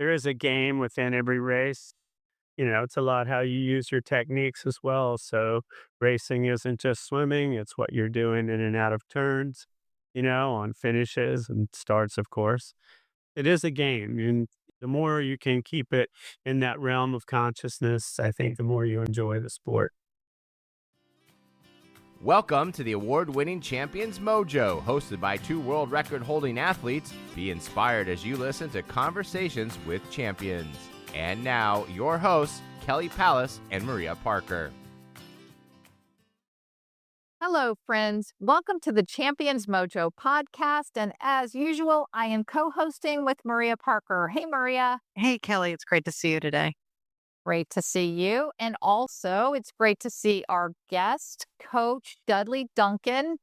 there is a game within every race. It's a lot how you use your techniques as well. So racing isn't just swimming, it's what you're doing in and out of turns, on finishes and starts, of course. It is a game. And the more you can keep it in that realm of consciousness, I think the more you enjoy the sport. Welcome to the award-winning Champions Mojo, hosted by two world record-holding athletes. Be inspired as you listen to Conversations with Champions. And now, your hosts, Kelly Pallas and Maria Parker. Hello, friends. Welcome to the Champions Mojo podcast. And as usual, I am co-hosting with Maria Parker. Hey, Maria. Hey, Kelly, it's great to see you today. Great to see you. And also, it's great to see our guest, Coach Dudley Duncan.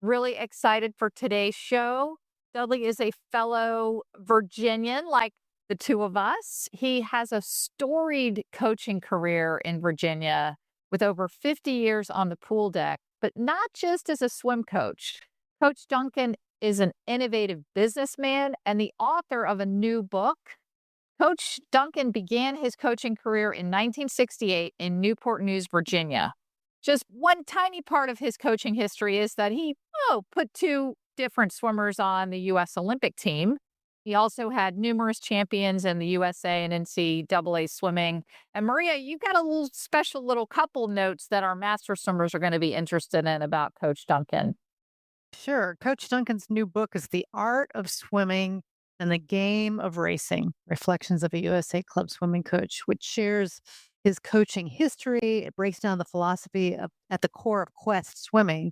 Really excited for today's show. Dudley is a fellow Virginian, like the two of us. He has a storied coaching career in Virginia with over 50 years on the pool deck, but not just as a swim coach. Coach Duncan is an innovative businessman and the author of a new book. Coach Duncan began his coaching career in 1968 in Newport News, Virginia. Just one tiny part of his coaching history is that he put two different swimmers on the U.S. Olympic team. He also had numerous champions in the USA and NCAA swimming. And Maria, you've got a little special little couple notes that our master swimmers are going to be interested in about Coach Duncan. Sure. Coach Duncan's new book is The Art of Swimming and the Game of Racing, Reflections of a USA Club Swimming Coach, which shares his coaching history. It breaks down the philosophy at the core of Quest Swimming,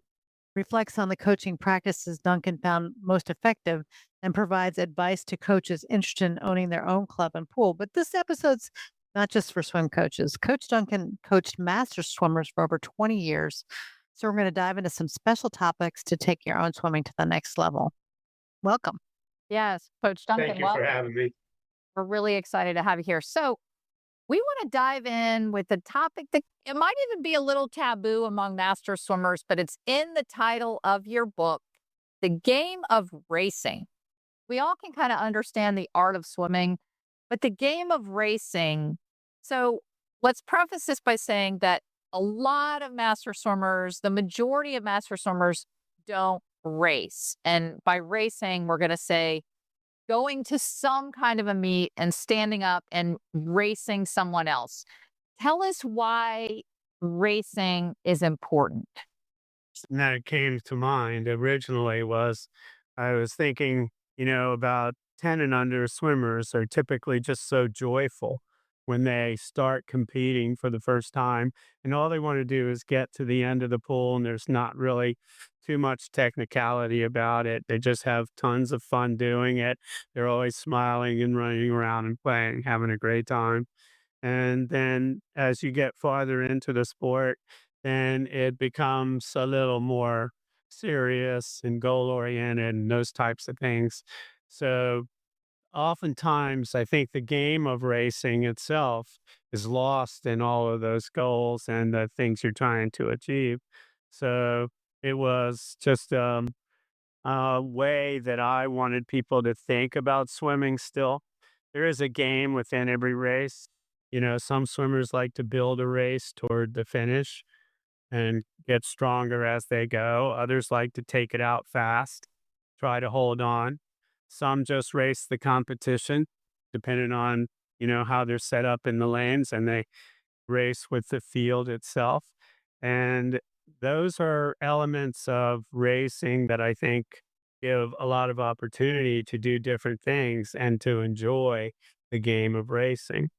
reflects on the coaching practices Duncan found most effective, and provides advice to coaches interested in owning their own club and pool. But this episode's not just for swim coaches. Coach Duncan coached master swimmers for over 20 years. So we're going to dive into some special topics to take your own swimming to the next level. Welcome. Yes, Coach Duncan, Thank you for welcome. having me. We're really excited to have you here. So we want to dive in with a topic that it might even be a little taboo among master swimmers, but it's in the title of your book, The Game of Racing. We all can kind of understand the art of swimming, but the game of racing. So let's preface this by saying that a lot of master swimmers, the majority of master swimmers don't race. And by racing, we're going to say going to some kind of a meet and standing up and racing someone else. Tell us why racing is important. And that came to mind originally was I was thinking, about 10 and under swimmers are typically just so joyful when they start competing for the first time. And all they want to do is get to the end of the pool, and there's not really too much technicality about it. They just have tons of fun doing it. They're always smiling and running around and playing, having a great time. And then as you get farther into the sport, then it becomes a little more serious and goal oriented and those types of things. So oftentimes, I think the game of racing itself is lost in all of those goals and the things you're trying to achieve. So it was just a way that I wanted people to think about swimming still. There is a game within every race. Some swimmers like to build a race toward the finish and get stronger as they go. Others like to take it out fast, try to hold on. Some just race the competition, depending on, how they're set up in the lanes, and they race with the field itself. And those are elements of racing that I think give a lot of opportunity to do different things and to enjoy the game of racing.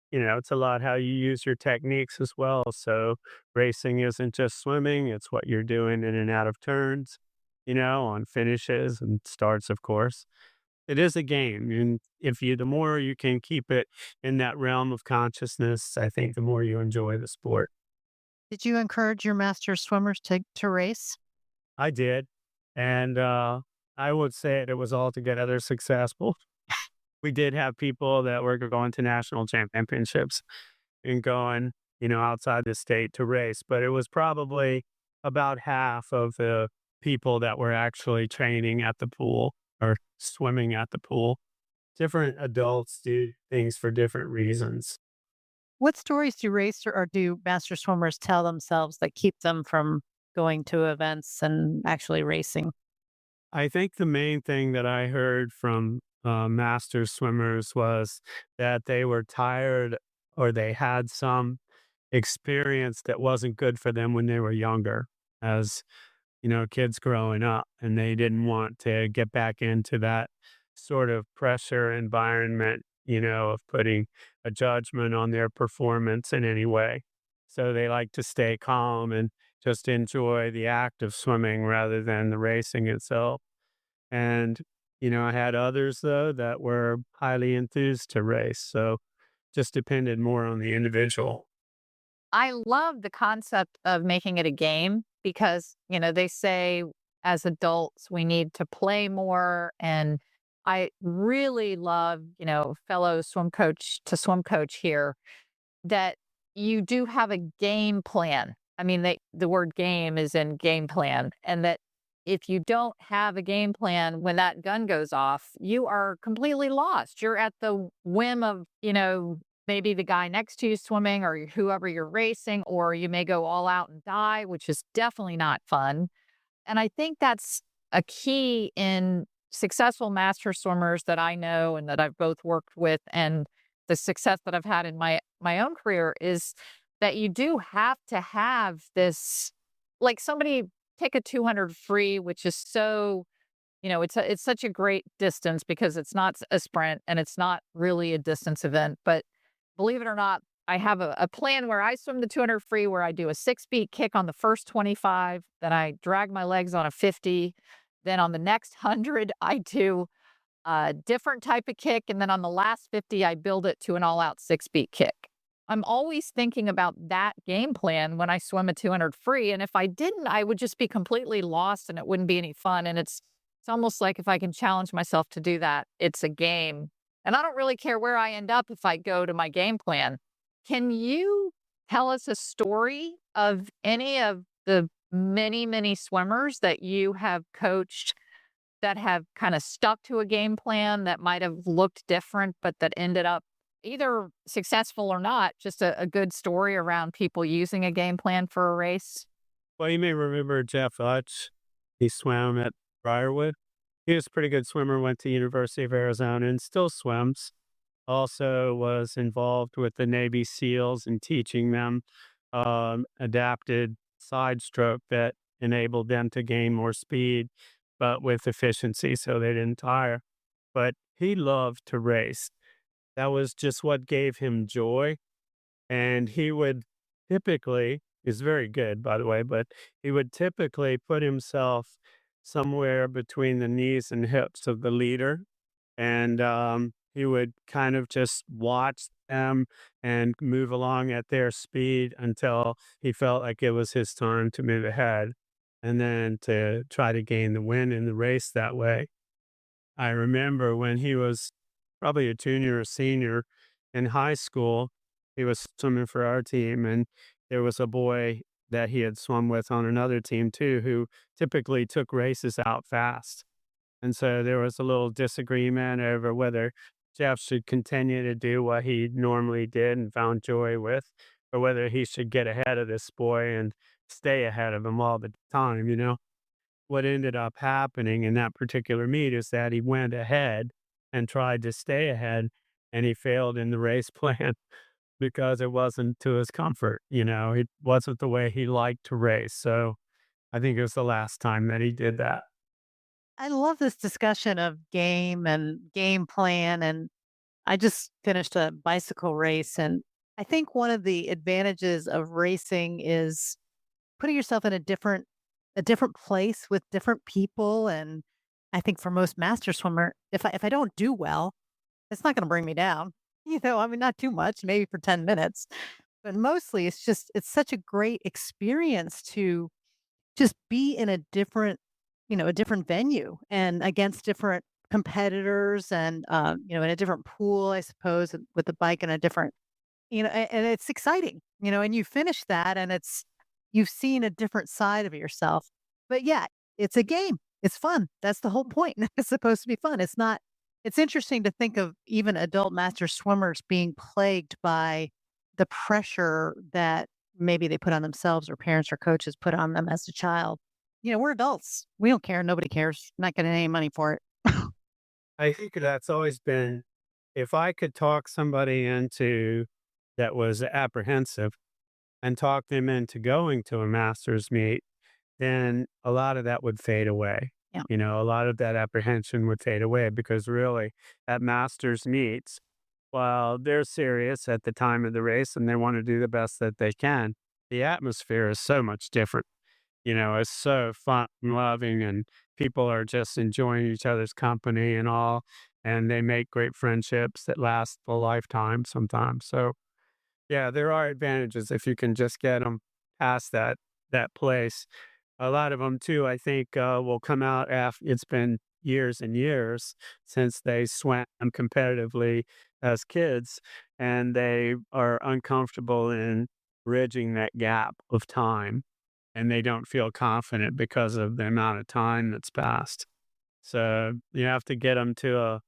It's a lot how you use your techniques as well. So racing isn't just swimming, it's what you're doing in and out of turns, on finishes and starts, of course. It is a game. And the more you can keep it in that realm of consciousness, I think the more you enjoy the sport. Did you encourage your master swimmers to race? I did. And I would say it was altogether successful. We did have people that were going to national championships and going, outside the state to race, but it was probably about half of the people that were actually training at the pool or swimming at the pool. different adults do things for different reasons. What stories do racer or do master swimmers tell themselves that keep them from going to events and actually racing? I think the main thing that I heard from master swimmers was that they were tired or they had some experience that wasn't good for them when they were younger, as kids growing up, and they didn't want to get back into that sort of pressure environment, of putting a judgment on their performance in any way. So they like to stay calm and just enjoy the act of swimming rather than the racing itself. And, I had others though that were highly enthused to race. So just depended more on the individual. I love the concept of making it a game because, they say as adults we need to play more. And I really love, fellow swim coach to swim coach here that you do have a game plan. I mean, the word game is in game plan, and that if you don't have a game plan when that gun goes off, you are completely lost. You're at the whim of, maybe the guy next to you swimming or whoever you're racing, or you may go all out and die, which is definitely not fun. And I think that's a key in successful master swimmers that I know and that I've both worked with, and the success that I've had in my own career is that you do have to have this, like somebody take a 200 free, which is so, it's such a great distance because it's not a sprint and it's not really a distance event. But believe it or not, I have a plan where I swim the 200 free, where I do a 6 feet kick on the first 25, then I drag my legs on a 50. Then on the next 100, I do a different type of kick. And then on the last 50, I build it to an all out 6 feet kick. I'm always thinking about that game plan when I swim a 200 free. And if I didn't, I would just be completely lost and it wouldn't be any fun. And it's almost like if I can challenge myself to do that, it's a game. And I don't really care where I end up if I go to my game plan. Can you tell us a story of any of the many, many swimmers that you have coached that have kind of stuck to a game plan that might have looked different, but that ended up either successful or not, just a good story around people using a game plan for a race? Well, you may remember Jeff Hutch. He swam at Briarwood. He was a pretty good swimmer, went to University of Arizona and still swims. Also was involved with the Navy SEALs and teaching them adapted side stroke that enabled them to gain more speed, but with efficiency so they didn't tire. But he loved to race. That was just what gave him joy. And he would typically, is very good, by the way, but he would typically put himself somewhere between the knees and hips of the leader. And he would kind of just watch them and move along at their speed until he felt like it was his turn to move ahead and then to try to gain the win in the race that way. I remember when he was probably a junior or senior in high school, he was swimming for our team, and there was a boy that he had swum with on another team too, who typically took races out fast. And so there was a little disagreement over whether Jeff should continue to do what he normally did and found joy with, or whether he should get ahead of this boy and stay ahead of him all the time. What ended up happening in that particular meet is that he went ahead and tried to stay ahead, and he failed in the race plan because it wasn't to his comfort. It wasn't the way he liked to race. So I think it was the last time that he did that. I love this discussion of game and game plan. And I just finished a bicycle race. And I think one of the advantages of racing is putting yourself in a different place with different people. And I think for most master swimmer, if I don't do well, it's not going to bring me down. I mean, not too much, maybe for 10 minutes, but mostly it's such a great experience to just be in a different venue and against different competitors and, in a different pool, I suppose, and with the bike in a different, and it's exciting, and you finish that and you've seen a different side of yourself. But yeah, it's a game. It's fun. That's the whole point. It's supposed to be fun. It's not It's interesting to think of even adult master swimmers being plagued by the pressure that maybe they put on themselves or parents or coaches put on them as a child. We're adults. We don't care. Nobody cares. Not getting any money for it. I think that's always been if I could talk somebody into that was apprehensive and talk them into going to a master's meet, then a lot of that would fade away. Yeah. A lot of that apprehension would fade away because really at masters meets, while they're serious at the time of the race and they want to do the best that they can, the atmosphere is so much different. It's so fun and loving, and people are just enjoying each other's company and all, and they make great friendships that last a lifetime sometimes. So, yeah, there are advantages if you can just get them past that place. A lot of them too, I think, will come out after it's been years and years since they swam competitively as kids, and they are uncomfortable in bridging that gap of time, and they don't feel confident because of the amount of time that's passed. So, you have to get them to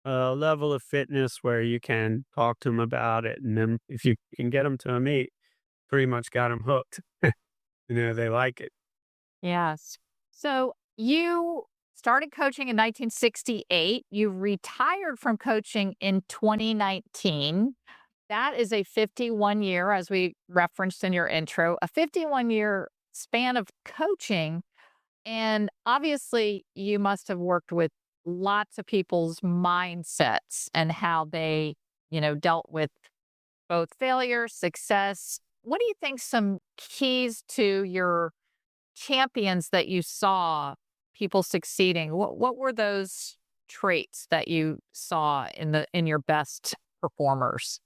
a level of fitness where you can talk to them about it, and then if you can get them to a meet, pretty much got them hooked. They like it. Yes. So you started coaching in 1968. You retired from coaching in 2019. That is a 51-year, as we referenced in your intro, a 51-year span of coaching. And obviously, you must have worked with lots of people's mindsets and how they, dealt with both failure, success. What do you think some keys to your champions that you saw people succeeding? What were those traits that you saw in your best performers?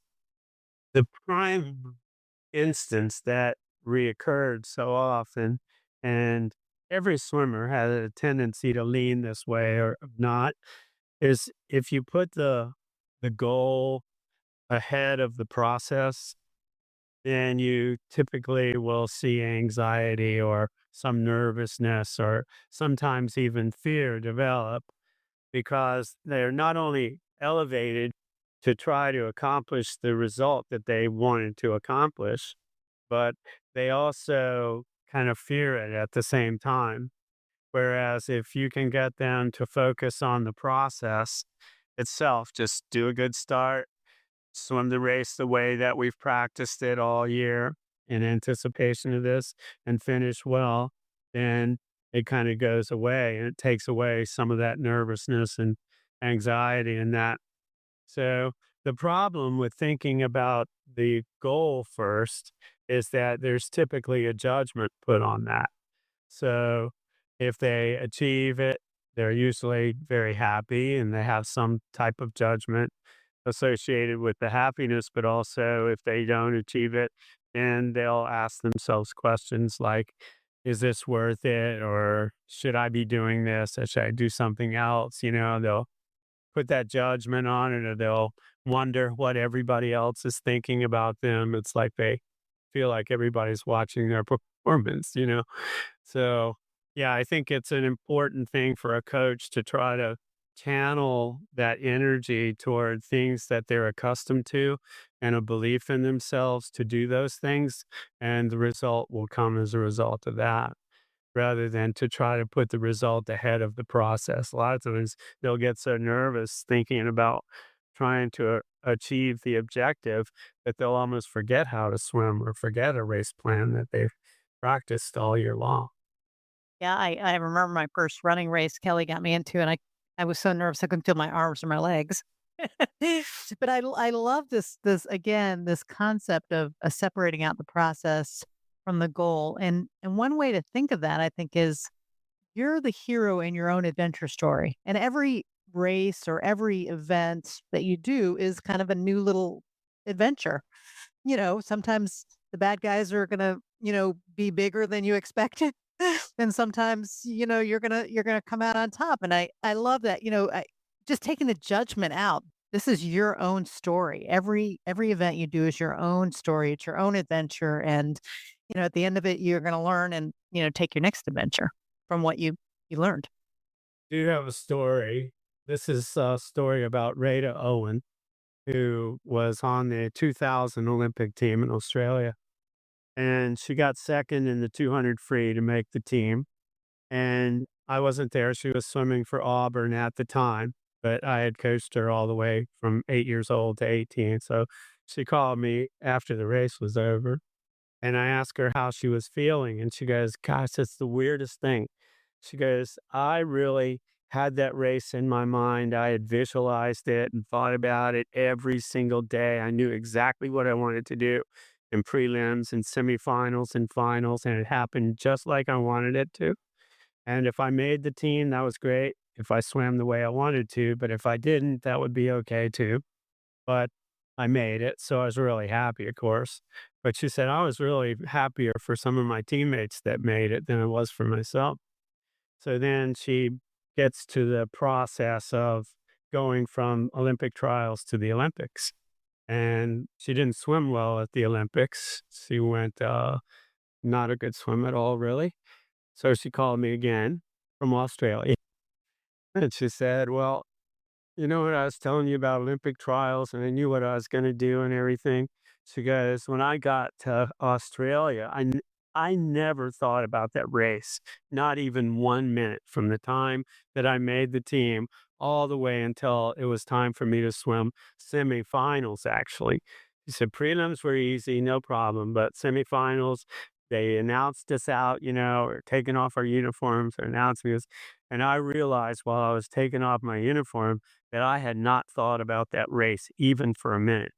The prime instance that reoccurred so often, and every swimmer has a tendency to lean this way or not, is if you put the goal ahead of the process, then you typically will see anxiety or some nervousness or sometimes even fear develop because they're not only elevated to try to accomplish the result that they wanted to accomplish, but they also kind of fear it at the same time. Whereas if you can get them to focus on the process itself, just do a good start, swim the race the way that we've practiced it all year in anticipation of this, and finish well, then it kind of goes away and it takes away some of that nervousness and anxiety and that. So the problem with thinking about the goal first is that there's typically a judgment put on that. So if they achieve it, they're usually very happy and they have some type of judgment associated with the happiness. But also, if they don't achieve it, then they'll ask themselves questions like, is this worth it? Or should I be doing this? Or should I do something else? They'll put that judgment on it, or they'll wonder what everybody else is thinking about them. It's like they feel like everybody's watching their performance. So, yeah, I think it's an important thing for a coach to try to channel that energy toward things that they're accustomed to and a belief in themselves to do those things. And the result will come as a result of that rather than to try to put the result ahead of the process. A lot of times they'll get so nervous thinking about trying to achieve the objective that they'll almost forget how to swim or forget a race plan that they've practiced all year long. Yeah, I remember my first running race Kelly got me into, and I was so nervous I couldn't feel my arms or my legs. But I love this again, this concept of, separating out the process from the goal, and one way to think of that, I think, is you're the hero in your own adventure story, and every race or every event that you do is kind of a new little adventure. Sometimes the bad guys are gonna, be bigger than you expected. And sometimes, you're gonna come out on top. And I love that, just taking the judgment out. This is your own story. Every event you do is your own story. It's your own adventure. And, at the end of it, you're gonna learn and, take your next adventure from what you learned. Do you have a story? This is a story about Rada Owen, who was on the 2000 Olympic team in Australia. And she got second in the 200 free to make the team. And I wasn't there. She was swimming for Auburn at the time, but I had coached her all the way from 8 years old to 18. So she called me after the race was over and I asked her how she was feeling. And she goes, "Gosh, it's the weirdest thing." She goes, "I really had that race in my mind. I had visualized it and thought about it every single day. I knew exactly what I wanted to do in prelims and semifinals and finals, and it happened just like I wanted it to. And if I made the team, that was great. If I swam the way I wanted to, but if I didn't, that would be okay too. But I made it, so I was really happy, of course." But she said, "I was really happier for some of my teammates that made it than I was for myself." So then she gets to the process of going from Olympic trials to the Olympics. And she didn't swim well at the Olympics. She went not a good swim at all, really. So she called me again from Australia. And she said, "Well, you know what I was telling you about Olympic trials, and I knew what I was gonna do and everything." She goes, "When I got to Australia, I never thought about that race, not even 1 minute from the time that I made the team all the way until it was time for me to swim semifinals, actually." She said, "Prelims were easy, no problem, but semifinals, they announced us out, or taking off our uniforms or announcing us, and I realized while I was taking off my uniform that I had not thought about that race even for a minute."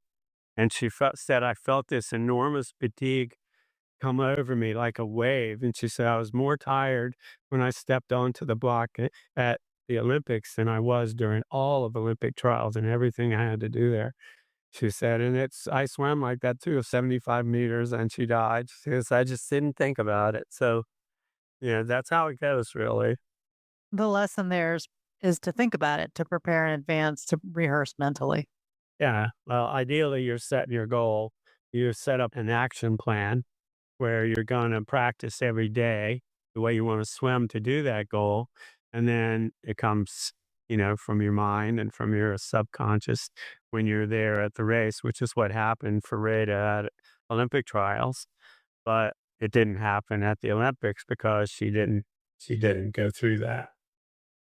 And she said, "I felt this enormous fatigue come over me like a wave." And she said, "I was more tired when I stepped onto the block at the Olympics than I was during all of Olympic trials and everything I had to do there." She said, and I swam like that too, 75 meters, and she died. She says, "I just didn't think about it." So, yeah, that's how it goes, really. The lesson there is to think about it, to prepare in advance, to rehearse mentally. Yeah. Well, ideally, you're setting your goal. You set up an action plan where you're going to practice every day the way you want to swim to do that goal. And then it comes, from your mind and from your subconscious when you're there at the race, which is what happened for Rada at Olympic trials. But it didn't happen at the Olympics because she didn't go through that.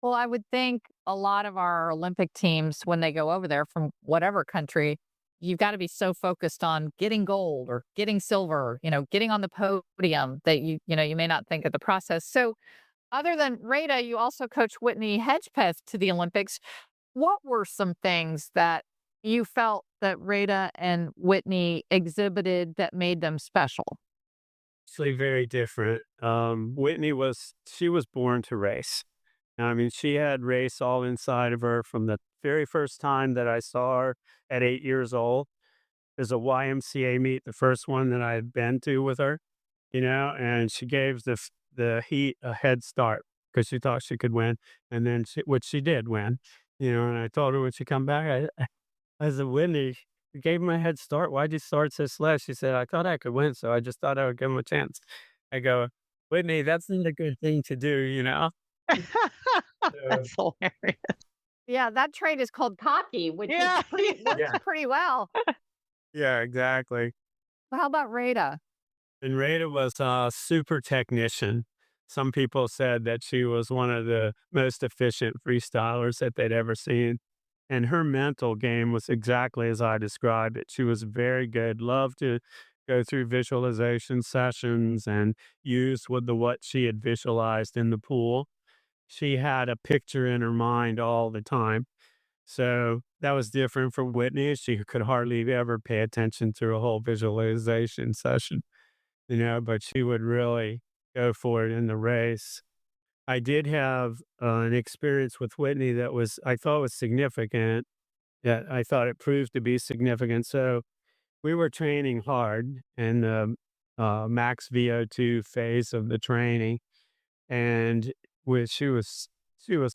Well, I would think a lot of our Olympic teams, when they go over there from whatever country, you've got to be so focused on getting gold or getting silver, getting on the podium that you may not think of the process. So, other than Rada, you also coached Whitney Hedgepeth to the Olympics. What were some things that you felt that Rada and Whitney exhibited that made them special? Actually, very different. Whitney she was born to race. I mean, she had race all inside of her from the very first time that I saw her at 8 years old. There's a YMCA meet, the first one that I had been to with her, and she gave the heat a head start because she thought she could win, and then which she did win, and I told her when she come back, I said, "Whitney, you gave him a head start. Why'd you start so slow?" She said, "I thought I could win, so I just thought I would give him a chance." I go, "Whitney, that's not a good thing to do, you know?" That's hilarious. Yeah, that trait is called cocky, which is Yeah, pretty works Yeah. pretty well. Yeah, exactly. How about Rada? And Rada was a super technician. Some people said that she was one of the most efficient freestylers that they'd ever seen. And her mental game was exactly as I described it. She was very good, loved to go through visualization sessions and use what she had visualized in the pool. She had a picture in her mind all the time. So that was different from Whitney. She could hardly ever pay attention to a whole visualization session, but she would really go for it in the race. I did have an experience with Whitney that I thought was significant. Yeah, I thought it proved to be significant. So we were training hard in the max VO2 phase of the training, and she was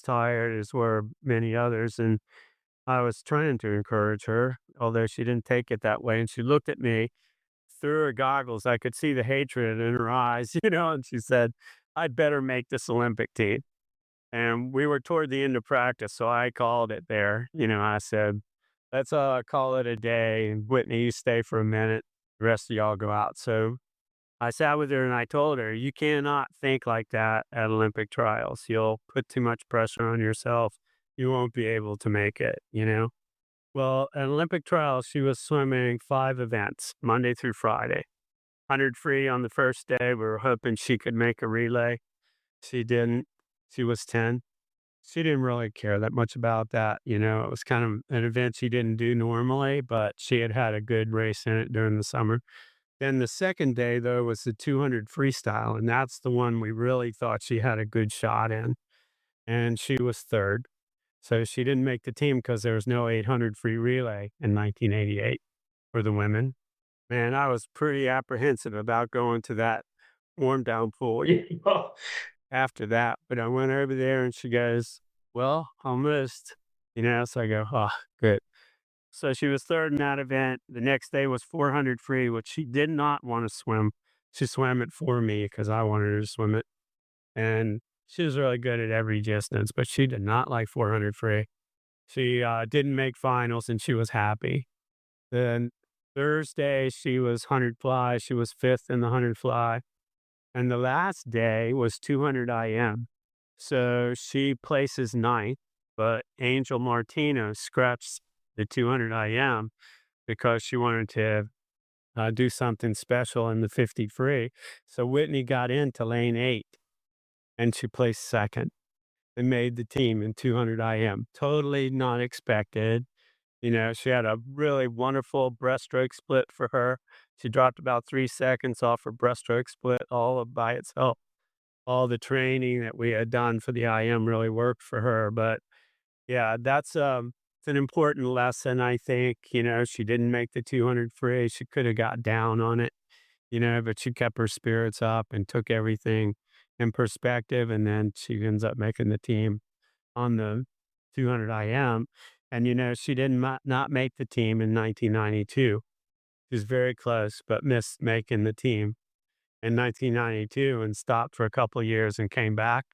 tired, as were many others, and I was trying to encourage her, although she didn't take it that way. And she looked at me through her goggles. I could see the hatred in her eyes, and she said, "I'd better make this Olympic team." And we were toward the end of practice, so I called it there. I said, let's call it a day. And Whitney, you stay for a minute. The rest of y'all go out. So I sat with her and I told her, you cannot think like that at Olympic trials. You'll put too much pressure on yourself. You won't be able to make it. Well, at Olympic trials, she was swimming 5 events, Monday through Friday. 100 free on the first day. We were hoping she could make a relay. She didn't. She was 10. She didn't really care that much about that. It was kind of an event she didn't do normally, but she had had a good race in it during the summer. Then the second day, though, was the 200 freestyle, and that's the one we really thought she had a good shot in. And she was third. So she didn't make the team because there was no 800 free relay in 1988 for the women. Man, I was pretty apprehensive about going to that warm down pool after that. But I went over there and she goes, well, almost, so I go, oh, good. So she was third in that event. The next day was 400 free, which she did not want to swim. She swam it for me because I wanted her to swim it. And she was really good at every distance, but she did not like 400 free. She didn't make finals and she was happy. Then Thursday, she was 100 fly. She was fifth in the 100 fly. And the last day was 200 IM. So she places ninth, but Angel Martino scratched the 200 IM because she wanted to do something special in the 50 free. So Whitney got into lane 8 and she placed second and made the team in 200 IM. Totally not expected. She had a really wonderful breaststroke split for her. She dropped about 3 seconds off her breaststroke split all by itself. All the training that we had done for the IM really worked for her. But yeah, it's an important lesson, I think. She didn't make the 200 free. She could have got down on it, but she kept her spirits up and took everything in perspective. And then she ends up making the team on the 200 IM. And, she did not make the team in 1992. She was very close, but missed making the team in 1992 and stopped for a couple of years and came back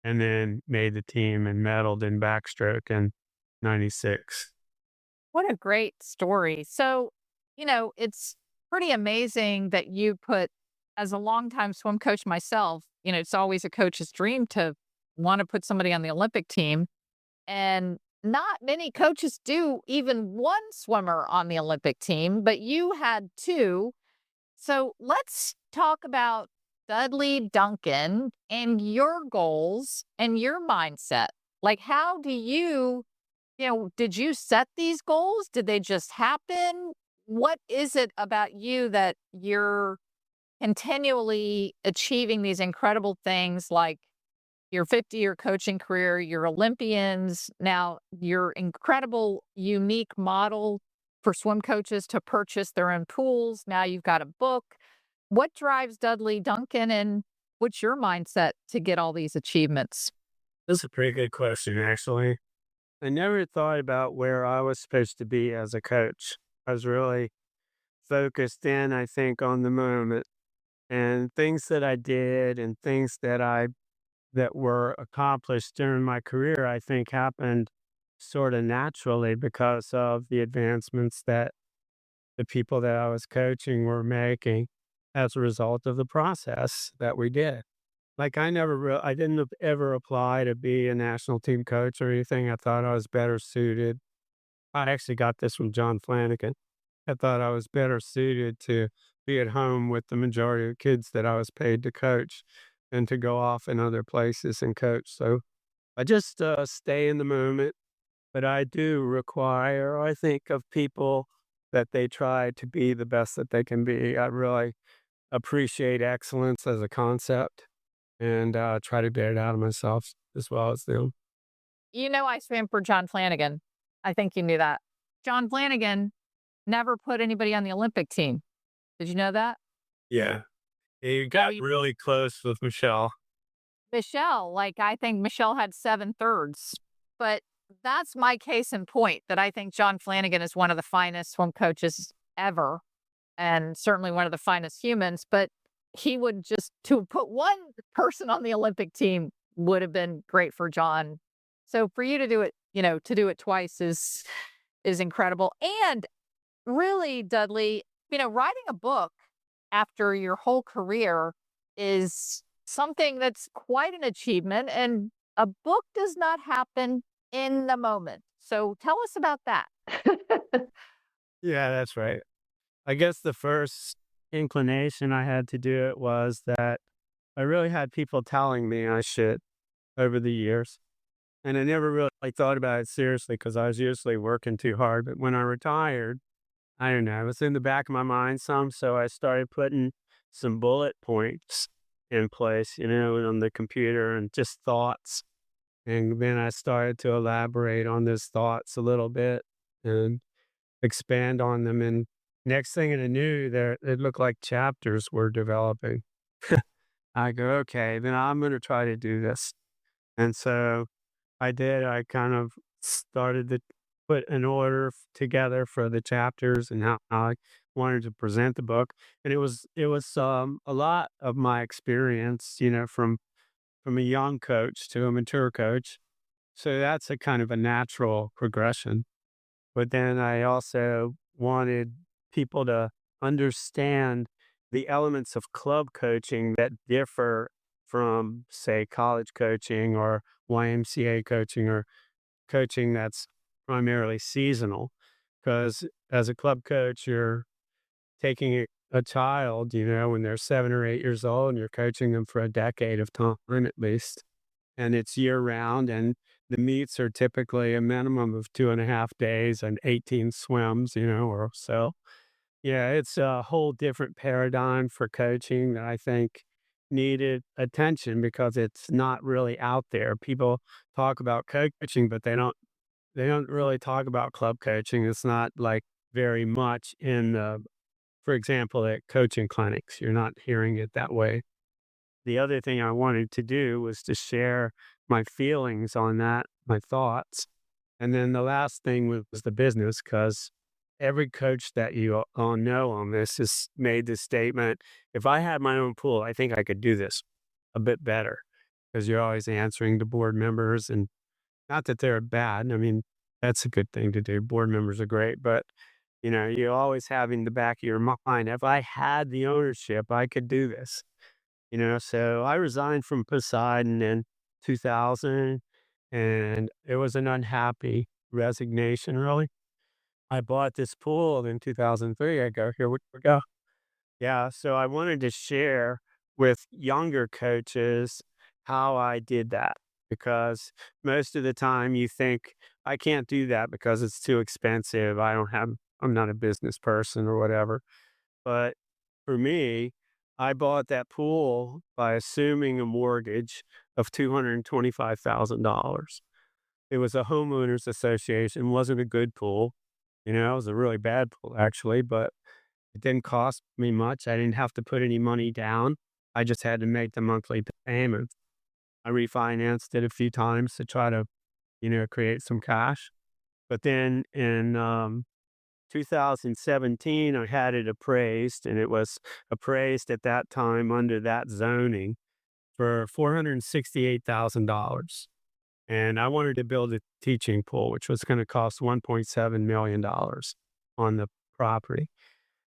and then made the team and medaled in backstroke in 96. What a great story. So, it's pretty amazing that you put, as a longtime swim coach myself, it's always a coach's dream to want to put somebody on the Olympic team. And not many coaches do even one swimmer on the Olympic team, but you had two. So let's talk about Dudley Duncan and your goals and your mindset. Like, how do did you set these goals? Did they just happen? What is it about you that you're continually achieving these incredible things like your 50-year coaching career, your Olympians, now your incredible, unique model for swim coaches to purchase their own pools. Now you've got a book. What drives Dudley Duncan and what's your mindset to get all these achievements? That's a pretty good question, actually. I never thought about where I was supposed to be as a coach. I was really focused in, I think, on the moment and things that I did and things that were accomplished during my career, I think happened sort of naturally because of the advancements that the people that I was coaching were making as a result of the process that we did. Like I didn't ever apply to be a national team coach or anything. I thought I was better suited. I actually got this from John Flanagan. I thought I was better suited to be at home with the majority of kids that I was paid to coach than to go off in other places and coach. So I just stay in the moment, but I do require, I think, of people that they try to be the best that they can be. I really appreciate excellence as a concept and try to bear it out of myself as well as them. I swam for John Flanagan. I think you knew that. John Flanagan never put anybody on the Olympic team. Did you know that? Yeah. You got really close with Michelle. Michelle, I think Michelle had 7/3. But that's my case in point that I think John Flanagan is one of the finest swim coaches ever and certainly one of the finest humans. But he would to put one person on the Olympic team would have been great for John. So for you to do it, to do it twice is incredible. And really, Dudley, writing a book after your whole career is something that's quite an achievement. And a book does not happen in the moment. So tell us about that. Yeah, that's right. I guess the first inclination I had to do it was that I really had people telling me I should over the years. And I never really thought about it seriously because I was usually working too hard. But when I retired, I don't know, it was in the back of my mind some. So I started putting some bullet points in place, on the computer and just thoughts. And then I started to elaborate on those thoughts a little bit and expand on them. And next thing I knew, there it looked like chapters were developing. I go, okay, then I'm going to try to do this. And so I did. I kind of started to put an order together for the chapters and how I wanted to present the book. And it was a lot of my experience, from a young coach to a mature coach. So that's a kind of a natural progression. But then I also wanted people to understand the elements of club coaching that differ from, say, college coaching or YMCA coaching or coaching that's primarily seasonal. Because as a club coach, you're taking a child, when they're 7 or 8 years old, and you're coaching them for a decade of time at least. And it's year round, and the meets are typically a minimum of 2.5 days and 18 swims, or so. Yeah, it's a whole different paradigm for coaching that I think needed attention because it's not really out there. People talk about coaching, but they don't really talk about club coaching. It's not like very much in for example, at coaching clinics. You're not hearing it that way. The other thing I wanted to do was to share my feelings on that, my thoughts. And then the last thing was the business, because every coach that you all know on this has made this statement. If I had my own pool, I think I could do this a bit better because you're always answering to board members. And not that they're bad. I mean, that's a good thing to do. Board members are great. But, you always have in the back of your mind, if I had the ownership, I could do this. So I resigned from Poseidon in 2000, and it was an unhappy resignation, really. I bought this pool in 2003. I go, here we go. Yeah, so I wanted to share with younger coaches how I did that because most of the time you think, I can't do that because it's too expensive. I'm not a business person or whatever. But for me, I bought that pool by assuming a mortgage of $225,000. It was a homeowners association, wasn't a good pool. It was a really bad pool actually, but it didn't cost me much. I didn't have to put any money down. I just had to make the monthly payment. I refinanced it a few times to try to, create some cash. But then in 2017, I had it appraised, and it was appraised at that time under that zoning for $468,000. And I wanted to build a teaching pool, which was going to cost $1.7 million on the property.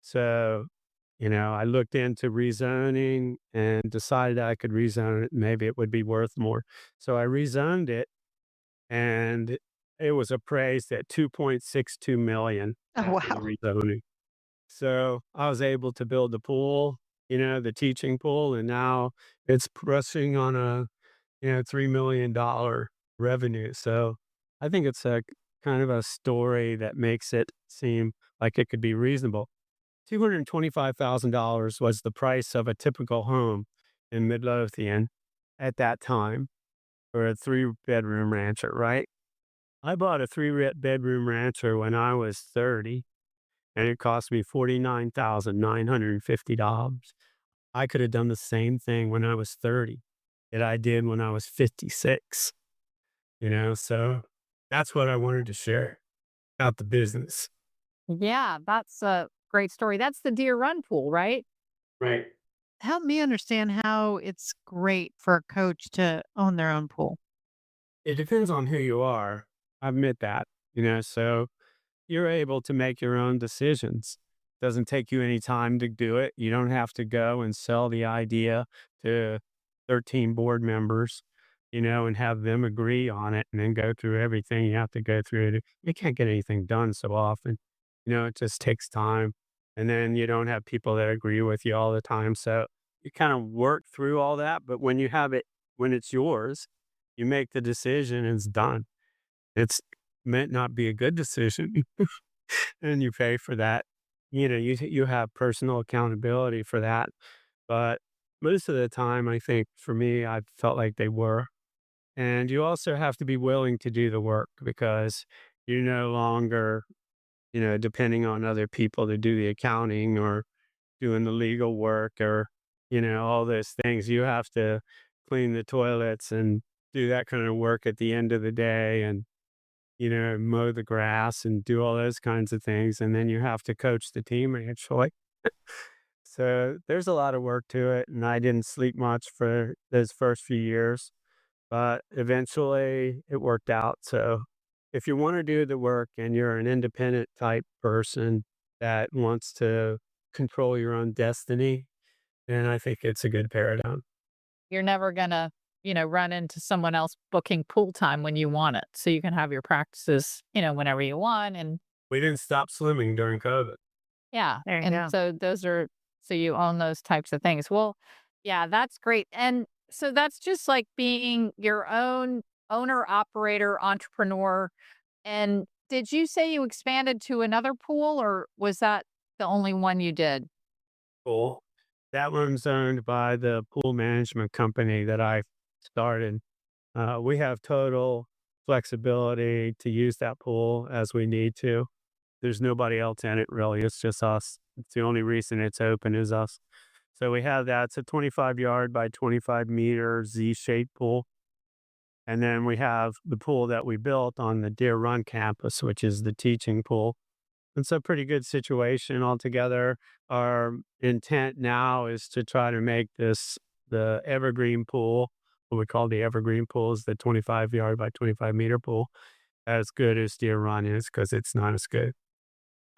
So, I looked into rezoning and decided I could rezone it. Maybe it would be worth more. So I rezoned it, and it was appraised at 2.62 million Oh, after the wow. rezoning. So I was able to build the pool, the teaching pool, and now it's pressing on a, $3 million revenue. So I think it's a kind of a story that makes it seem like it could be reasonable. $225,000 was the price of a typical home in Midlothian at that time for a three-bedroom rancher, right? I bought a three-bedroom rancher when I was 30, and it cost me $49,950. I could have done the same thing when I was 30 that I did when I was 56, so that's what I wanted to share about the business. Yeah, that's a great story. That's the Deer Run pool, right? Right. help me understand how it's great for a coach to own their own pool. It depends on who you are. I admit that, so you're able to make your own decisions. Doesn't take you any time to do it. You don't have to go and sell the idea to 13 board members, and have them agree on it and then go through everything you have to go through. You can't get anything done so often. It just takes time. And then you don't have people that agree with you all the time. So you kind of work through all that. But when you have it, when it's yours, you make the decision and it's done. It's meant not be a good decision. And you pay for that. You have personal accountability for that, but most of the time, I think for me, I felt like they were. And you also have to be willing to do the work because you're no longer, depending on other people to do the accounting or doing the legal work or, all those things. You have to clean the toilets and do that kind of work at the end of the day and mow the grass and do all those kinds of things, and then you have to coach the team actually. So, there's a lot of work to it, and I didn't sleep much for those first few years, but eventually it worked out, so if you wanna do the work and you're an independent type person that wants to control your own destiny, then I think it's a good paradigm. You're never gonna, run into someone else booking pool time when you want it. So you can have your practices, whenever you want. And We didn't stop swimming during COVID. yeah. There you And go. so so you own those types of things. Well, yeah, that's great. And so that's just like being your own owner, operator, entrepreneur. And did you say you expanded to another pool or was that the only one you did? Pool. That one's owned by the pool management company that I started. We have total flexibility to use that pool as we need to. There's nobody else in it really. It's just us. It's the only reason it's open is us. So we have that. It's a 25-yard by 25-meter Z-shaped pool. And then we have the pool that we built on the Deer Run campus, which is the teaching pool. It's a pretty good situation altogether. Our intent now is to try to make this the evergreen pool, what we call the evergreen pool is the 25-yard by 25-meter pool, as good as Deer Run is because it's not as good.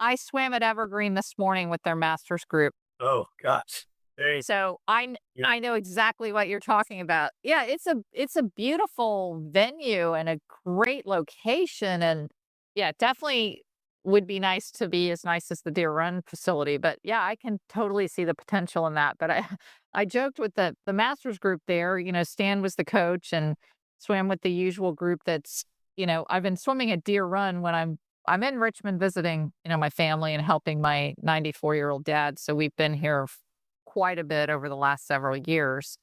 I swam at Evergreen this morning with their master's group. Oh gosh. There So yeah. I know exactly what you're talking about. Yeah, it's a beautiful venue and a great location and yeah, definitely would be nice as the Deer Run facility. But yeah, I can totally see the potential in that. But I I joked with the masters group there, Stan was the coach and swam with the usual group that's, I've been swimming at Deer Run when I'm in Richmond visiting, my family and helping my 94-year-old dad. So we've been here quite a bit over the last several years.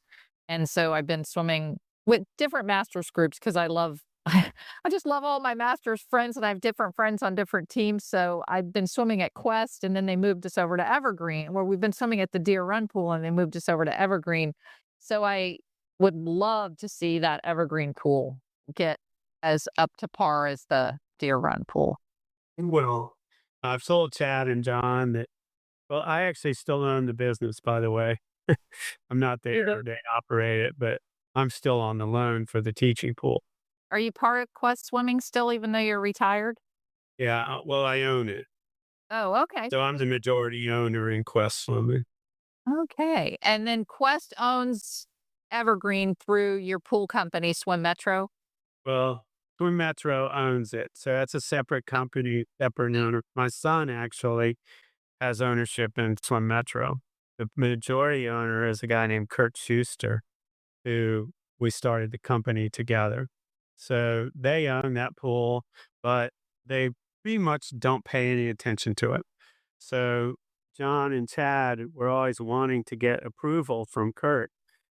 And so I've been swimming with different masters groups because I love I just love all my masters friends and I have different friends on different teams. So I've been swimming at Quest and then they moved us over to Evergreen where we've been swimming at the Deer Run pool and they moved us over to Evergreen. So I would love to see that Evergreen pool get as up to par as the Deer Run pool. Well, I've told Chad and John that well, I actually still own the business, by the way. I'm not the Mhm. everyday operate it, but I'm still on the loan for the teaching pool. Are you part of Quest Swimming still even though you're retired? Yeah, well, I own it. Oh, okay. So I'm the majority owner in Quest Swimming. Okay. And then Quest owns Evergreen through your pool company, Swim Metro? Well, Swim Metro owns it, so that's a separate company, separate owner. My son actually has ownership in Swim Metro. The majority owner is a guy named Kurt Schuster, who we started the company together. So they own that pool, but they pretty much don't pay any attention to it. So John and Chad were always wanting to get approval from Kurt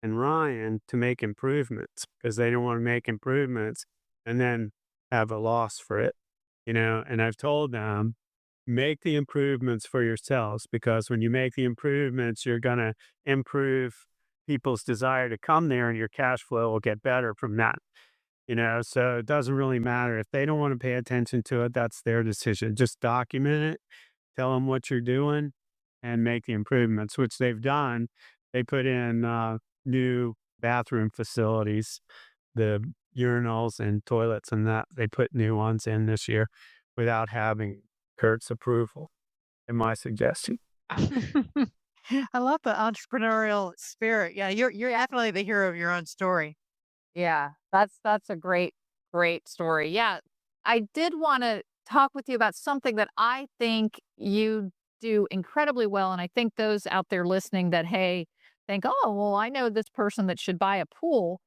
and Ryan to make improvements because they don't want to make improvements and then have a loss for it, And I've told them, make the improvements for yourselves because when you make the improvements, you're going to improve people's desire to come there and your cash flow will get better from that. So it doesn't really matter if they don't want to pay attention to it, that's their decision. Just document it, tell them what you're doing and make the improvements, which they've done. They put in new bathroom facilities, the urinals and toilets, and that they put new ones in this year without having Kurt's approval, in my suggestion. I love the entrepreneurial spirit. Yeah, you're definitely the hero of your own story. Yeah, that's a great story. Yeah, I did wanna talk with you about something that I think you do incredibly well, and I think those out there listening that, hey, think, "Oh, well, I know this person that should buy a pool,"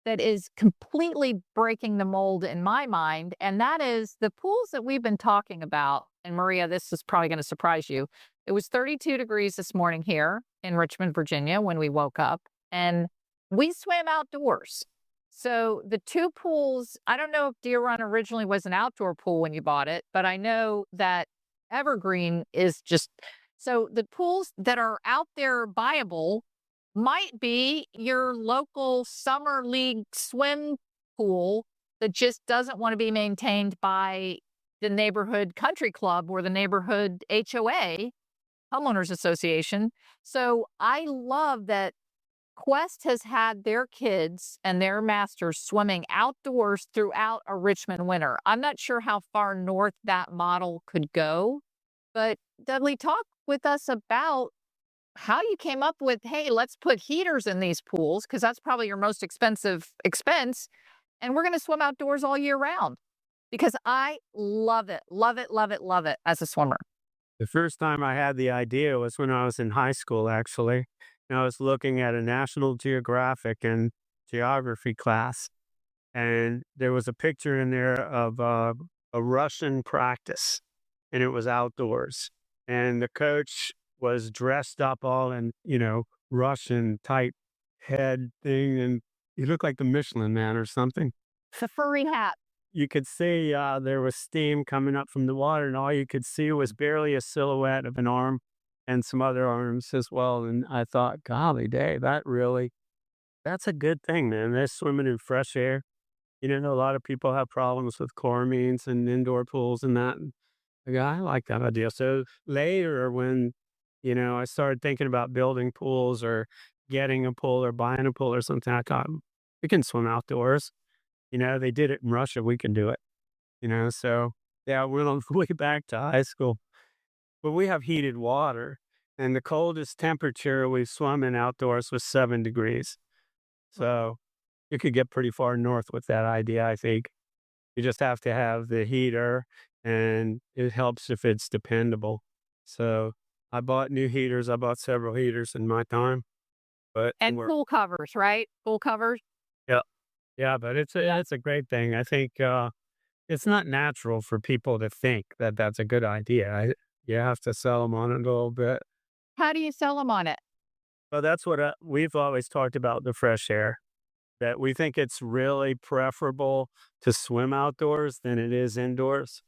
that is completely breaking the mold in my mind, and that is the pools that we've been talking about, and Maria, this is probably gonna surprise you. It was 32 degrees this morning here in Richmond, Virginia, when we woke up, and we swam outdoors. So the 2 pools, I don't know if Deer Run originally was an outdoor pool when you bought it, but I know that Evergreen is just so the pools that are out there buyable might be your local summer league swim pool that just doesn't want to be maintained by the neighborhood country club or the neighborhood HOA, homeowners association. So I love that Quest has had their kids and their masters swimming outdoors throughout a Richmond winter. I'm not sure how far north that model could go, but Dudley, talk with us about how you came up with, hey, let's put heaters in these pools because that's probably your most expensive expense. And we're going to swim outdoors all year round because I love it, love it, love it, love it as a swimmer. The first time I had the idea was when I was in high school, actually. And I was looking at a National Geographic and geography class, and there was a picture in there of a Russian practice, and it was outdoors. And the coach was dressed up all in, Russian type head thing, and he looked like the Michelin Man or something. It's a furry hat. You could see there was steam coming up from the water, and all you could see was barely a silhouette of an arm and some other arms as well. And I thought, golly day, that's a good thing, man. They're swimming in fresh air. A lot of people have problems with chloramines and indoor pools and that. And I like that idea. So later, when, I started thinking about building pools or getting a pool or buying a pool or something, I thought, we can swim outdoors. They did it in Russia, we can do it, so yeah, we're on the way back to high school. But we have heated water, and the coldest temperature we swum in outdoors was 7 degrees. So you could get pretty far north with that idea, I think. You just have to have the heater, and it helps if it's dependable. So I bought new heaters. I bought several heaters in my time, but And we're pool covers, right? Pool covers. yeah, yeah, but it's a great thing. I think, it's not natural for people to think that that's a good idea. You have to sell them on it a little bit. How do you sell them on it? Well, that's what, we've always talked about the fresh air, that we think it's really preferable to swim outdoors than it is indoors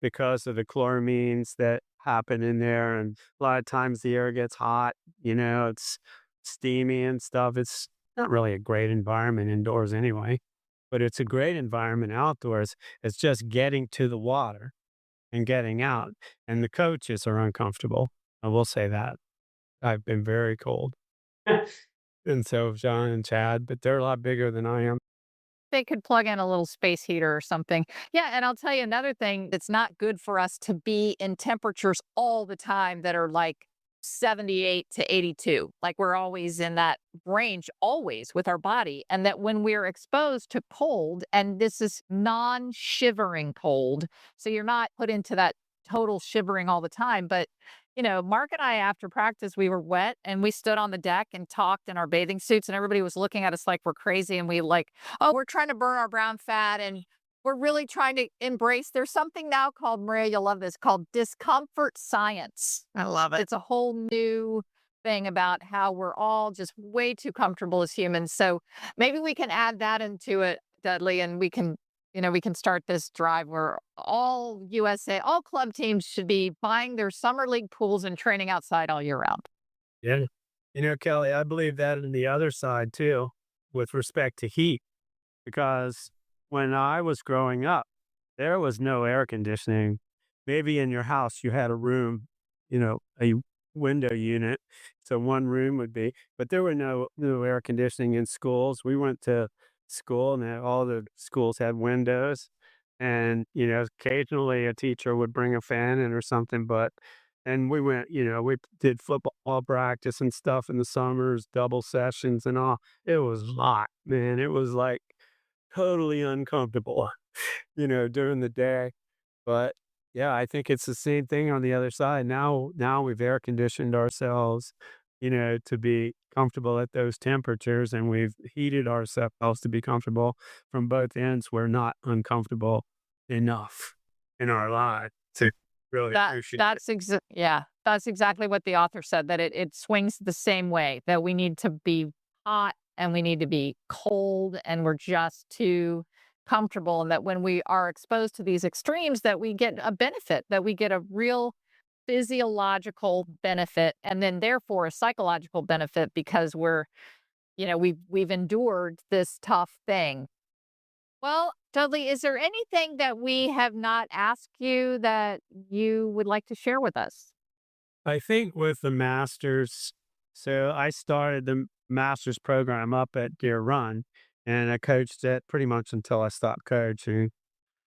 because of the chloramines that happen in there, and a lot of times the air gets hot, it's steamy and stuff. It's not really a great environment indoors anyway, but it's a great environment outdoors. It's just getting to the water and getting out, and the coaches are uncomfortable. I will say that. I've been very cold. And so have John and Chad, but they're a lot bigger than I am. They could plug in a little space heater or something. Yeah, and I'll tell you another thing that's not good for us to be in temperatures all the time that are like 78 to 82. Like we're always in that range, always with our body. And that when we're exposed to cold, and this is non shivering cold, so you're not put into that total shivering all the time. But, Mark and I, after practice, we were wet and we stood on the deck and talked in our bathing suits, and everybody was looking at us like we're crazy. And we like, oh, we're trying to burn our brown fat and we're really trying to embrace. There's something now called, Maria, you'll love this, called discomfort science. I love it. It's a whole new thing about how we're all just way too comfortable as humans. So maybe we can add that into it, Dudley, and we can start this drive where all club teams should be buying their summer league pools and training outside all year round. Yeah. Kelly, I believe that in the other side too, with respect to heat, because when I was growing up, there was no air conditioning. Maybe in your house you had a room, a window unit. So one room would be, but there were no air conditioning in schools. We went to school and all the schools had windows. And, occasionally a teacher would bring a fan in or something, and we went, we did football practice and stuff in the summers, double sessions and all. It was hot, man. It was like totally uncomfortable, during the day. But yeah, I think it's the same thing on the other side. Now we've air conditioned ourselves, to be comfortable at those temperatures, and we've heated ourselves to be comfortable from both ends. We're not uncomfortable enough in our lives to really appreciate it. Yeah, that's exactly what the author said, that it swings the same way, that we need to be hot and we need to be cold, and we're just too comfortable, and that when we are exposed to these extremes, that we get a benefit, that we get a real physiological benefit, and then therefore a psychological benefit, because we've endured this tough thing. Well, Dudley, is there anything that we have not asked you that you would like to share with us? I think with the masters, so I started the master's program up at Deer Run, and I coached it pretty much until I stopped coaching.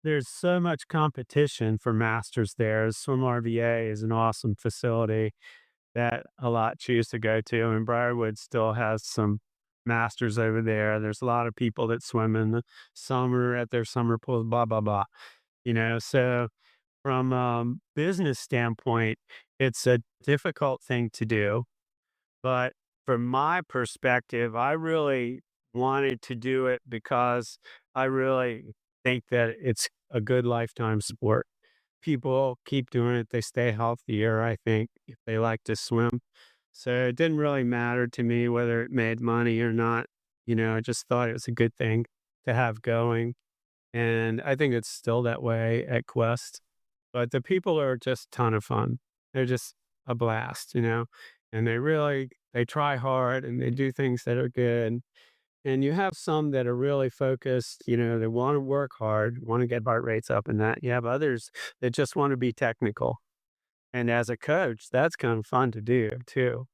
There's so much competition for masters there. Swim RVA is an awesome facility that a lot choose to go to, and Briarwood still has some masters over there. There's a lot of people that swim in the summer at their summer pools, blah, blah, blah. So from business standpoint, it's a difficult thing to do. But from my perspective, I really wanted to do it because I really think that it's a good lifetime sport. People keep doing it, they stay healthier, I think, if they like to swim. So it didn't really matter to me whether it made money or not. I just thought it was a good thing to have going. And I think it's still that way at Quest. But the people are just a ton of fun. They're just a blast, and they try hard and they do things that are good. And you have some that are really focused, they want to work hard, want to get heart rates up and that. You have others that just want to be technical. And as a coach, that's kind of fun to do too,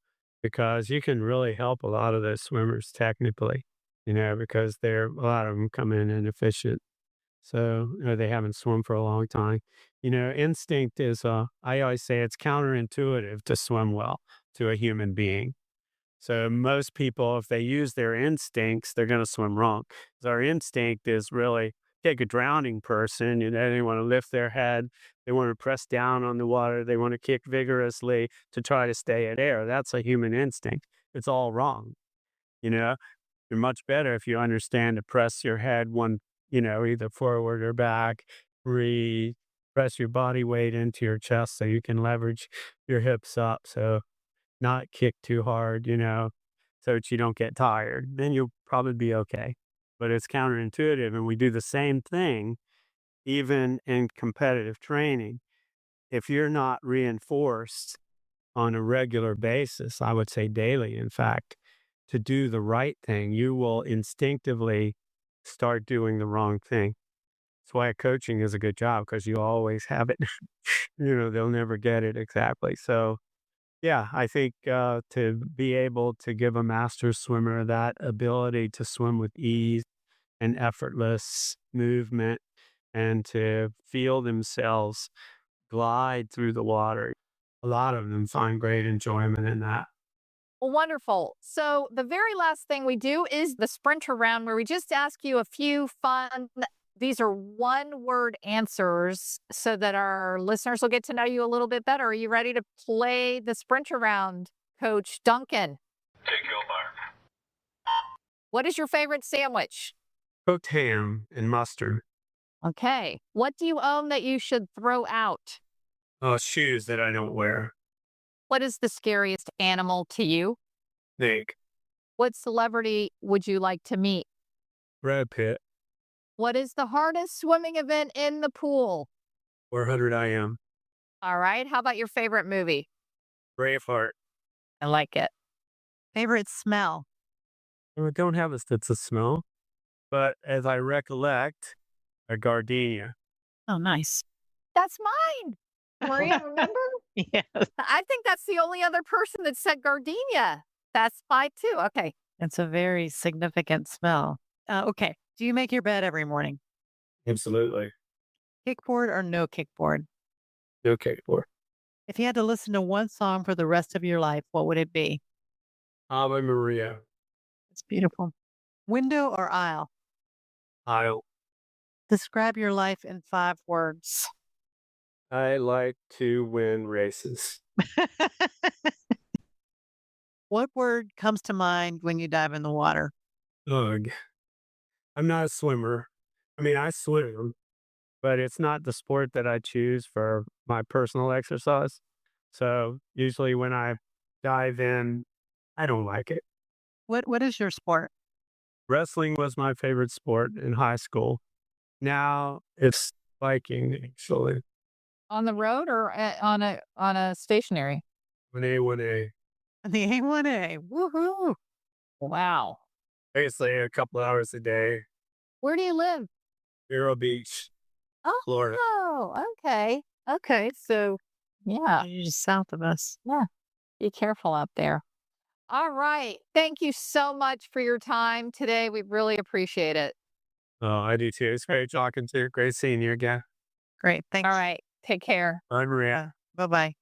because you can really help a lot of those swimmers technically, because a lot of them come in inefficient. So, they haven't swum for a long time. Instinct is, I always say it's counterintuitive to swim well to a human being. So most people, if they use their instincts, they're going to swim wrong. 'Cause our instinct is really take a drowning person, they want to lift their head, they want to press down on the water, they want to kick vigorously to try to stay at air. That's a human instinct. It's all wrong. You know, you're much better if you understand to press your head either forward or back, breathe, press your body weight into your chest so you can leverage your hips up. So not kick too hard, so that you don't get tired. Then you'll probably be okay. But it's counterintuitive, and we do the same thing even in competitive training. If you're not reinforced on a regular basis, I would say daily, in fact, to do the right thing, you will instinctively start doing the wrong thing. That's why coaching is a good job because you always have it. They'll never get it exactly. So, yeah, I think to be able to give a master swimmer that ability to swim with ease and effortless movement and to feel themselves glide through the water, a lot of them find great enjoyment in that. Well, wonderful. So, the very last thing we do is the sprinter round, where we just ask you a few fun, these are one word answers so that our listeners will get to know you a little bit better. Are you ready to play the sprinter round, Coach Duncan? Take your mark. What is your favorite sandwich? Cooked ham and mustard. Okay. What do you own that you should throw out? Oh, shoes that I don't wear. What is the scariest animal to you? Snake. What celebrity would you like to meet? Brad Pitt. What is the hardest swimming event in the pool? 400 IM. All right. How about your favorite movie? Braveheart. I like it. Favorite smell? I don't have a sense of smell, but as I recollect, a gardenia. Oh, nice. That's mine. Maria, remember? Yes. I think that's the only other person that said gardenia. That's fine too. Okay. It's a very significant smell. Okay. Do you make your bed every morning? Absolutely. Kickboard or no kickboard? No kickboard. If you had to listen to one song for the rest of your life, what would it be? Ave Maria. It's beautiful. Window or aisle? I'll Describe your life in 5 words. I like to win races. What word comes to mind when you dive in the water? Ugh. I'm not a swimmer. I mean, I swim, but it's not the sport that I choose for my personal exercise. So usually when I dive in, I don't like it. What is your sport? Wrestling was my favorite sport in high school. Now it's biking, actually. On the road or on a stationary? 1A, 1A. The A1A. Woohoo. Wow. Basically a couple hours a day. Where do you live? Vero Beach, Florida. Oh, okay. Okay. So, yeah, You're just south of us. yeah. Be careful out there. All right. Thank you so much for your time today. We really appreciate it. Oh, I do too. It's great talking to you. Great seeing you again. Great. Thanks. All right. Take care. Bye, Maria. Bye bye.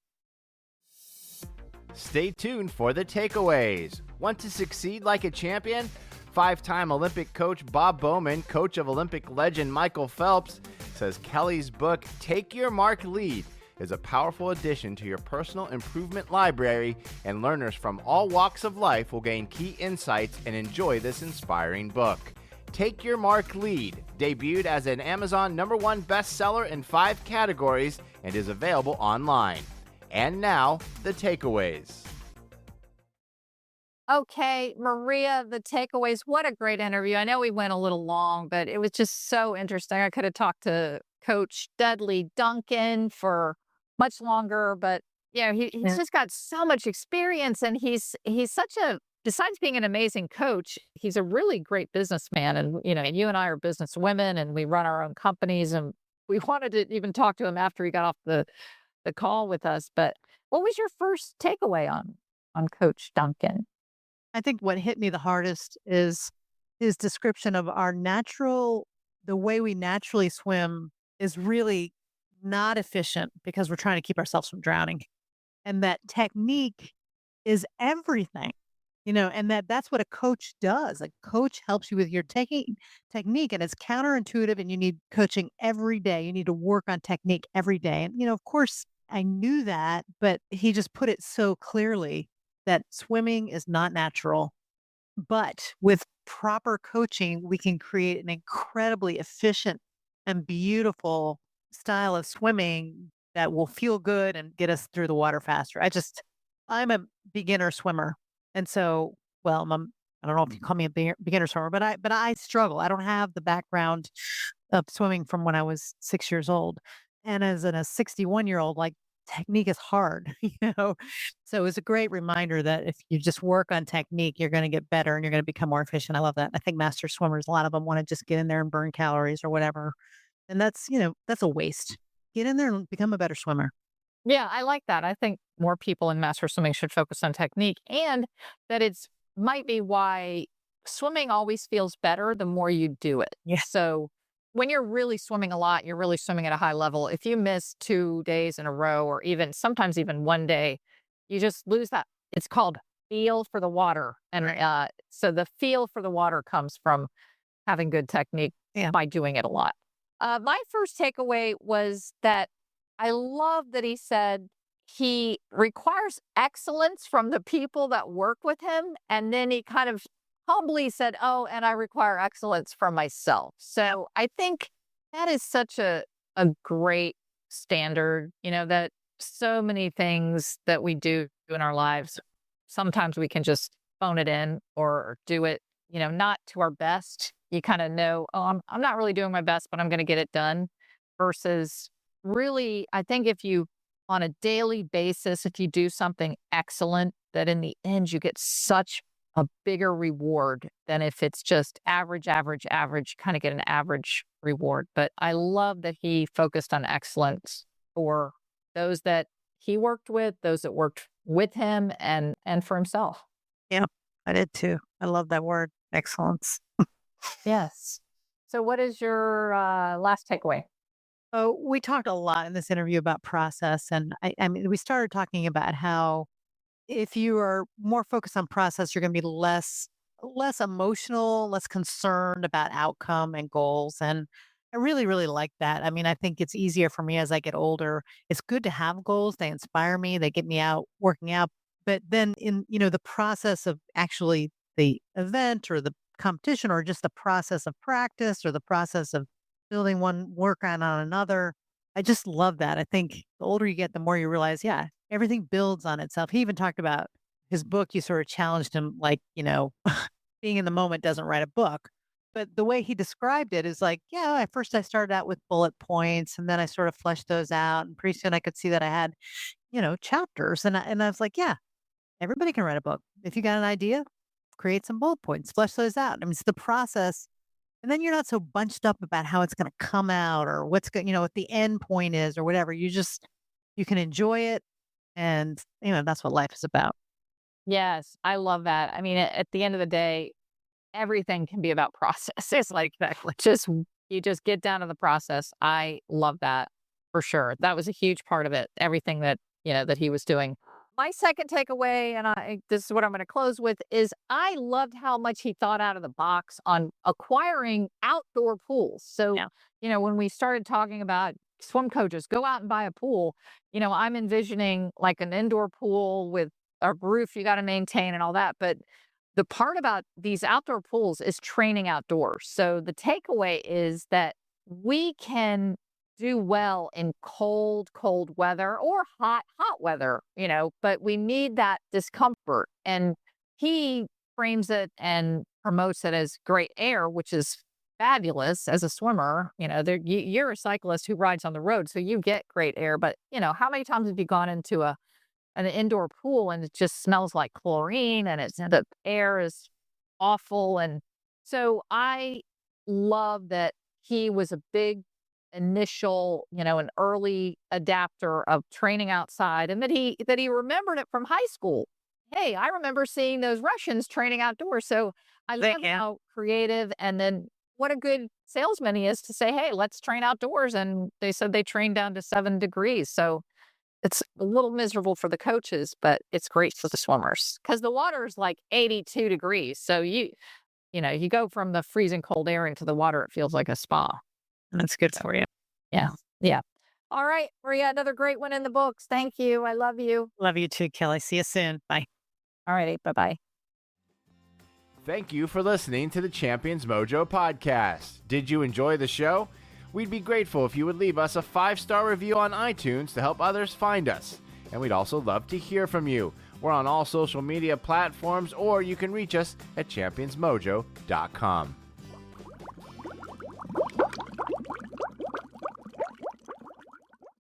Stay tuned for the takeaways. Want to succeed like a champion? Five-time Olympic coach Bob Bowman, coach of Olympic legend Michael Phelps, says Kelly's book, Take Your Mark Lead, is a powerful addition to your personal improvement library, and learners from all walks of life will gain key insights and enjoy this inspiring book. Take Your Mark Lead debuted as an Amazon #1 bestseller in 5 categories and is available online. And now, the takeaways. Okay, Maria, the takeaways. What a great interview. I know we went a little long, but it was just so interesting. I could have talked to Coach Dudley Duncan for much longer, but he's Yeah. just got so much experience, and he's such a besides being an amazing coach, he's a really great businessman. And and you and I are business women, and we run our own companies, and we wanted to even talk to him after he got off the call with us. But what was your first takeaway on Coach Duncan? I think what hit me the hardest is his description of the way we naturally swim is really not efficient because we're trying to keep ourselves from drowning. And that technique is everything, and that's what a coach does. A coach helps you with your technique, and it's counterintuitive, and you need coaching every day. You need to work on technique every day. And, of course, I knew that, but he just put it so clearly that swimming is not natural. But with proper coaching, we can create an incredibly efficient and beautiful style of swimming that will feel good and get us through the water faster. I'm a beginner swimmer. And so, well, I don't know if you call me a beginner swimmer, but I struggle. I don't have the background of swimming from when I was 6 years old. And as a 61-year-old, like, technique is hard, So it was a great reminder that if you just work on technique, you're going to get better and you're going to become more efficient. I love that. I think master swimmers, a lot of them want to just get in there and burn calories or whatever. And that's a waste. Get in there and become a better swimmer. Yeah, I like that. I think more people in master swimming should focus on technique, and that it's might be why swimming always feels better the more you do it. Yeah. So when you're really swimming a lot, you're really swimming at a high level. If you miss 2 days in a row, or sometimes even one day, you just lose that. It's called feel for the water. And so the feel for the water comes from having good technique by doing it a lot. My first takeaway was that I love that he said he requires excellence from the people that work with him. And then he kind of humbly said, "Oh, and I require excellence from myself." So I think that is such a great standard, that so many things that we do in our lives, sometimes we can just phone it in or do it, not to our best. You kind of know, oh, I'm not really doing my best, but I'm going to get it done. Versus really, I think if you, on a daily basis, if you do something excellent, that in the end, you get such a bigger reward than if it's just average, kind of get an average reward. But I love that he focused on excellence for those that he worked with, those that worked with him, and for himself. Yeah, I did too. I love that word, excellence. Yes. So what is your last takeaway? Oh, we talked a lot in this interview about process. And I mean, we started talking about how if you are more focused on process, you're going to be less emotional, less concerned about outcome and goals. And I really, really like that. I mean, I think it's easier for me as I get older. It's good to have goals. They inspire me. They get me out working out. But then in, the process of actually the event or the competition or just the process of practice or the process of building one work on another, I just love that. I think the older you get, the more you realize, yeah, everything builds on itself. He even talked about his book. You sort of challenged him, like, being in the moment doesn't write a book. But the way he described it is like, yeah, at first I started out with bullet points and then I sort of fleshed those out. And pretty soon I could see that I had, chapters. And I was like, yeah, everybody can write a book. If you got an idea, create some bullet points, flesh those out. I mean, it's the process. And then you're not so bunched up about how it's going to come out or what's going, what the end point is or whatever. You can enjoy it. And, that's what life is about. Yes, I love that. I mean, at the end of the day, everything can be about process. It's like Exactly. just you just get down to the process. I love that for sure. That was a huge part of it. Everything that that he was doing. My second takeaway, and this is what I'm going to close with, is I loved how much he thought out of the box on acquiring outdoor pools. So, Yeah. when we started talking about swim coaches, go out and buy a pool. I'm envisioning like an indoor pool with a roof you got to maintain and all that. But the part about these outdoor pools is training outdoors. So the takeaway is that we can do well in cold weather or hot weather, but we need that discomfort. And he frames it and promotes it as great air, which is fabulous as a swimmer. You're a cyclist who rides on the road, so you get great air. But, how many times have you gone into an indoor pool and it just smells like chlorine and the air is awful? And so I love that he was a big initial, an early adapter of training outside, and that he remembered it from high school. Hey, I remember seeing those Russians training outdoors. So I love Yeah. how creative, and then what a good salesman he is to say, hey, let's train outdoors. And they said they trained down to 7 degrees. So it's a little miserable for the coaches, but it's great for the swimmers because the water is like 82 degrees. So you go from the freezing cold air into the water, it feels like a spa. That's good for you. Yeah. Yeah. All right, Maria, another great one in the books. Thank you. I love you. Love you too, Kelly. See you soon. Bye. All righty. Bye-bye. Thank you for listening to the Champions Mojo podcast. Did you enjoy the show? We'd be grateful if you would leave us a 5-star review on iTunes to help others find us. And we'd also love to hear from you. We're on all social media platforms, or you can reach us at championsmojo.com.